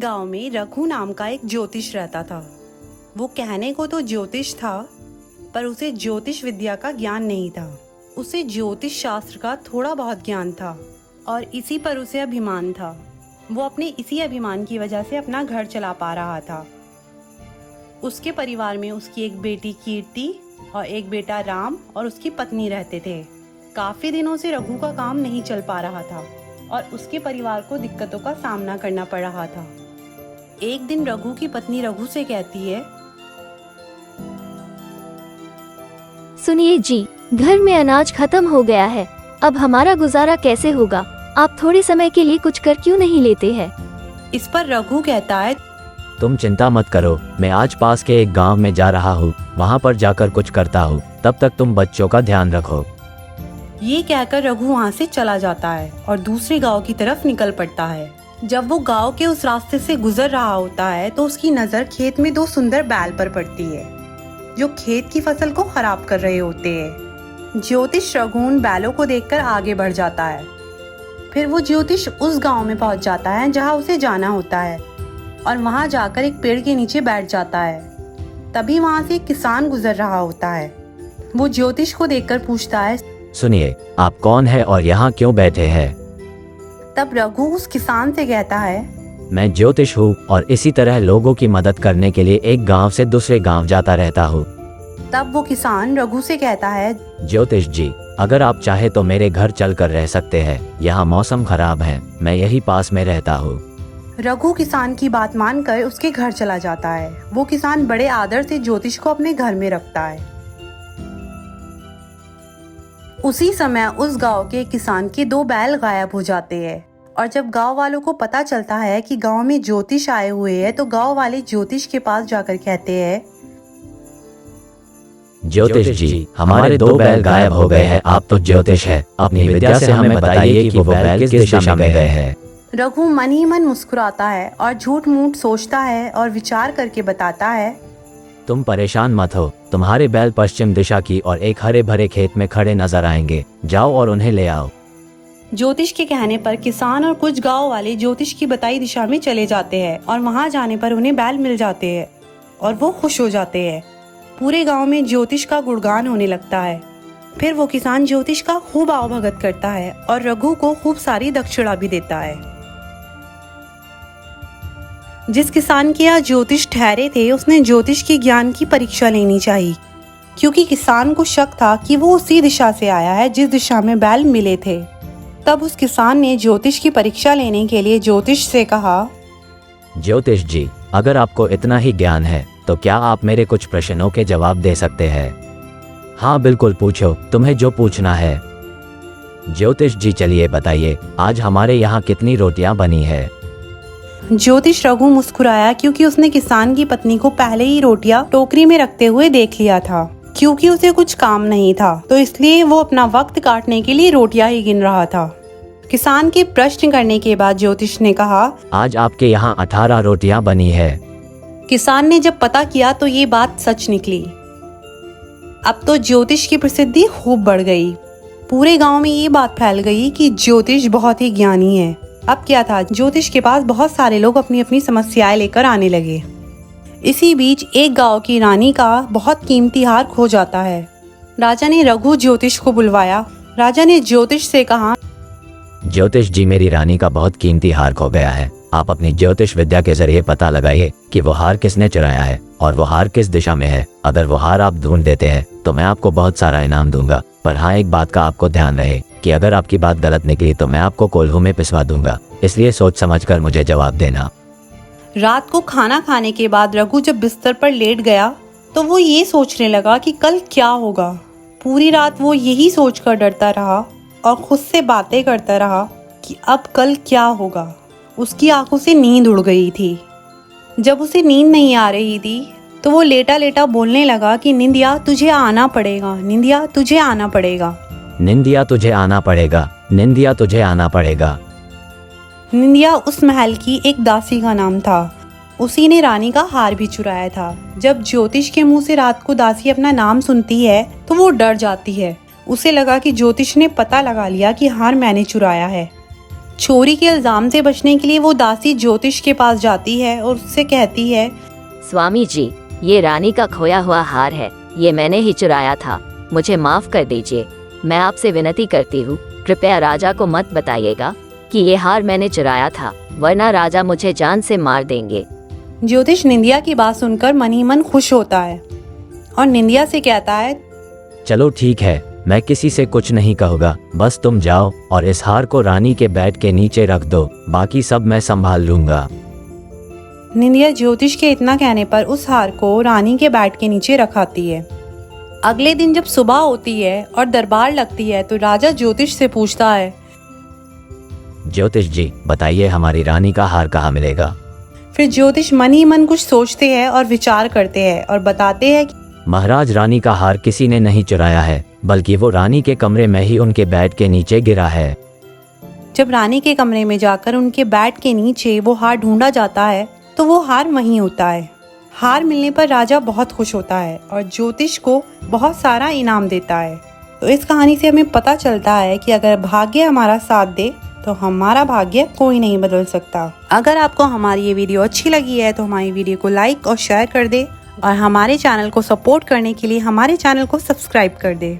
गांव में रघु नाम का एक ज्योतिष रहता था। वो कहने को तो ज्योतिष था, पर उसे ज्योतिष विद्या का ज्ञान नहीं था। उसे ज्योतिष शास्त्र का थोड़ा बहुत ज्ञान था और इसी पर उसे अभिमान था। वो अपने इसी अभिमान की वजह से अपना घर चला पा रहा था। उसके परिवार में उसकी एक बेटी कीर्ति और एक बेटा राम और उसकी पत्नी रहते थे। काफी दिनों से रघु का काम नहीं चल पा रहा था और उसके परिवार को दिक्कतों का सामना करना पड़ रहा था। एक दिन रघु की पत्नी रघु से कहती है, सुनिए जी, घर में अनाज खत्म हो गया है। अब हमारा गुजारा कैसे होगा? आप थोड़े समय के लिए कुछ कर क्यों नहीं लेते हैं? इस पर रघु कहता है, तुम चिंता मत करो, मैं आज पास के एक गांव में जा रहा हूँ, वहाँ पर जाकर कुछ करता हूँ। तब तक तुम बच्चों का ध्यान रखो। ये कहकर रघु वहाँ से चला जाता है और दूसरे गांव की तरफ निकल पड़ता है। जब वो गांव के उस रास्ते से गुजर रहा होता है तो उसकी नजर खेत में दो सुंदर बैल पर पड़ती है, जो खेत की फसल को खराब कर रहे होते हैं। ज्योतिष रघु उन बैलों को देखकर आगे बढ़ जाता है। फिर वो ज्योतिष उस गांव में पहुंच जाता है जहां उसे जाना होता है और वहां जाकर एक पेड़ के नीचे बैठ जाता है। तभी वहां से एक किसान गुजर रहा होता है। वो ज्योतिष को देखकर पूछता है, सुनिए, आप कौन है और यहाँ क्यों बैठे हैं? तब रघु उस किसान से कहता है, मैं ज्योतिष हूँ और इसी तरह लोगों की मदद करने के लिए एक गांव से दूसरे गांव जाता रहता हूँ। तब वो किसान रघु से कहता है, ज्योतिष जी, अगर आप चाहे तो मेरे घर चलकर रह सकते हैं। यहाँ मौसम खराब है, मैं यही पास में रहता हूँ। रघु किसान की बात मानकर उसके घर चला जाता है। वो किसान बड़े आदर से ज्योतिष को अपने घर में रखता है। उसी समय उस गांव के किसान के दो बैल गायब हो जाते हैं और जब गांव वालों को पता चलता है कि गांव में ज्योतिष आए हुए हैं तो गांव वाले ज्योतिष के पास जाकर कहते हैं, ज्योतिष जी, हमारे दो बैल गायब हो गए हैं। आप तो ज्योतिष है, अपनी विद्या से हमें बताइए कि वो बैल किस दिशा में गए हैं। रघु मन ही मन मुस्कुराता है और झूठ मूठ सोचता है और विचार करके बताता है, तुम परेशान मत हो, तुम्हारे बैल पश्चिम दिशा की और एक हरे भरे खेत में खड़े नजर आएंगे। जाओ और उन्हें ले आओ। ज्योतिष के कहने पर किसान और कुछ गांव वाले ज्योतिष की बताई दिशा में चले जाते हैं और वहां जाने पर उन्हें बैल मिल जाते हैं और वो खुश हो जाते हैं। पूरे गांव में ज्योतिष का गुणगान होने लगता है। फिर वो किसान ज्योतिष का खूब आवभगत करता है और रघु को खूब सारी दक्षिणा भी देता है। जिस किसान के यहाँ ज्योतिष ठहरे थे उसने ज्योतिष के ज्ञान की परीक्षा लेनी चाहिए, क्योंकि किसान को शक था कि वो उसी दिशा से आया है जिस दिशा में बैल मिले थे। तब उस किसान ने ज्योतिष की परीक्षा लेने के लिए ज्योतिष से कहा, ज्योतिष जी, अगर आपको इतना ही ज्ञान है तो क्या आप मेरे कुछ प्रश्नों के जवाब दे सकते हैं? हाँ बिल्कुल, पूछो, तुम्हें जो पूछना है। ज्योतिष जी, चलिए बताइए, आज हमारे यहाँ कितनी रोटियां बनी है? ज्योतिष रघु मुस्कुराया, क्योंकि उसने किसान की पत्नी को पहले ही रोटियां टोकरी में रखते हुए देख लिया था। क्योंकि उसे कुछ काम नहीं था तो इसलिए वो अपना वक्त काटने के लिए रोटियां ही गिन रहा था। किसान के प्रश्न करने के बाद ज्योतिष ने कहा, आज आपके यहाँ 18 रोटियां बनी है। किसान ने जब पता किया तो ये बात सच निकली। अब तो ज्योतिष की प्रसिद्धि खूब बढ़ गई। पूरे गांव में ये बात फैल गई कि ज्योतिष बहुत ही ज्ञानी है। अब क्या था, ज्योतिष के पास बहुत सारे लोग अपनी अपनी समस्याएं लेकर आने लगे। इसी बीच एक गांव की रानी का बहुत कीमती हार खो जाता है। राजा ने रघु ज्योतिष को बुलवाया। राजा ने ज्योतिष से कहा, ज्योतिष जी, मेरी रानी का बहुत कीमती हार खो गया है। आप अपनी ज्योतिष विद्या के जरिए पता लगाइए कि वो हार किसने चुराया है और वो हार किस दिशा में है। अगर वो हार आप ढूंढ देते हैं तो मैं आपको बहुत सारा इनाम दूंगा। पर हाँ, एक बात का आपको ध्यान रहे कि अगर आपकी बात गलत निकली तो मैं आपको कोल्हू में पिसवा दूंगा। इसलिए सोच समझकर मुझे जवाब देना। रात को खाना खाने के बाद रघु जब बिस्तर पर लेट गया तो वो ये सोचने लगा कि कल क्या होगा। पूरी रात वो यही सोचकर डरता रहा और खुद से बातें करता रहा कि अब कल क्या होगा। उसकी आंखों से नींद उड़ गई थी। जब उसे नींद नहीं आ रही थी तो वो लेटा लेटा बोलने लगा कि निंदिया तुझे आना पड़ेगा, निंदिया तुझे आना पड़ेगा, निंदिया तुझे आना पड़ेगा, निंदिया तुझे आना पड़ेगा। निंदिया उस महल की एक दासी का नाम था। उसी ने रानी का हार भी चुराया था। जब ज्योतिष के मुंह से रात को दासी अपना नाम सुनती है तो वो डर जाती है। उसे लगा कि ज्योतिष ने पता लगा लिया कि हार मैंने चुराया है। चोरी के इल्ज़ाम से बचने के लिए वो दासी ज्योतिष के पास जाती है और उससे कहती है, स्वामी जी, ये रानी का खोया हुआ हार है, ये मैंने ही चुराया था, मुझे माफ कर दीजिए। मैं आपसे विनती करती हूँ, कृपया राजा को मत बताइएगा कि ये हार मैंने चुराया था, वरना राजा मुझे जान से मार देंगे। ज्योतिष निंदिया की बात सुनकर मन ही मन खुश होता है और निंदिया से कहता है, चलो ठीक है, मैं किसी से कुछ नहीं कहूँगा, बस तुम जाओ और इस हार को रानी के बेड के नीचे रख दो, बाकी सब मैं संभाल लूंगा। निंदिया ज्योतिष के इतना कहने पर उस हार को रानी के बेड के नीचे रखाती है। अगले दिन जब सुबह होती है और दरबार लगती है तो राजा ज्योतिष से पूछता है, ज्योतिष जी बताइए, हमारी रानी का हार कहाँ मिलेगा? फिर ज्योतिष मन ही मन कुछ सोचते हैं और विचार करते हैं और बताते हैं कि महाराज, रानी का हार किसी ने नहीं चुराया है, बल्कि वो रानी के कमरे में ही उनके बेड के नीचे गिरा है। जब रानी के कमरे में जाकर उनके बेड के नीचे वो हार ढूंढा जाता है तो वो हार वहीं होता है। हार मिलने पर राजा बहुत खुश होता है और ज्योतिष को बहुत सारा इनाम देता है। तो इस कहानी से हमें पता चलता है कि अगर भाग्य हमारा साथ दे तो हमारा भाग्य कोई नहीं बदल सकता। अगर आपको हमारी ये वीडियो अच्छी लगी है तो हमारी वीडियो को लाइक और शेयर कर दे और हमारे चैनल को सपोर्ट करने के लिए हमारे चैनल को सब्सक्राइब कर दे।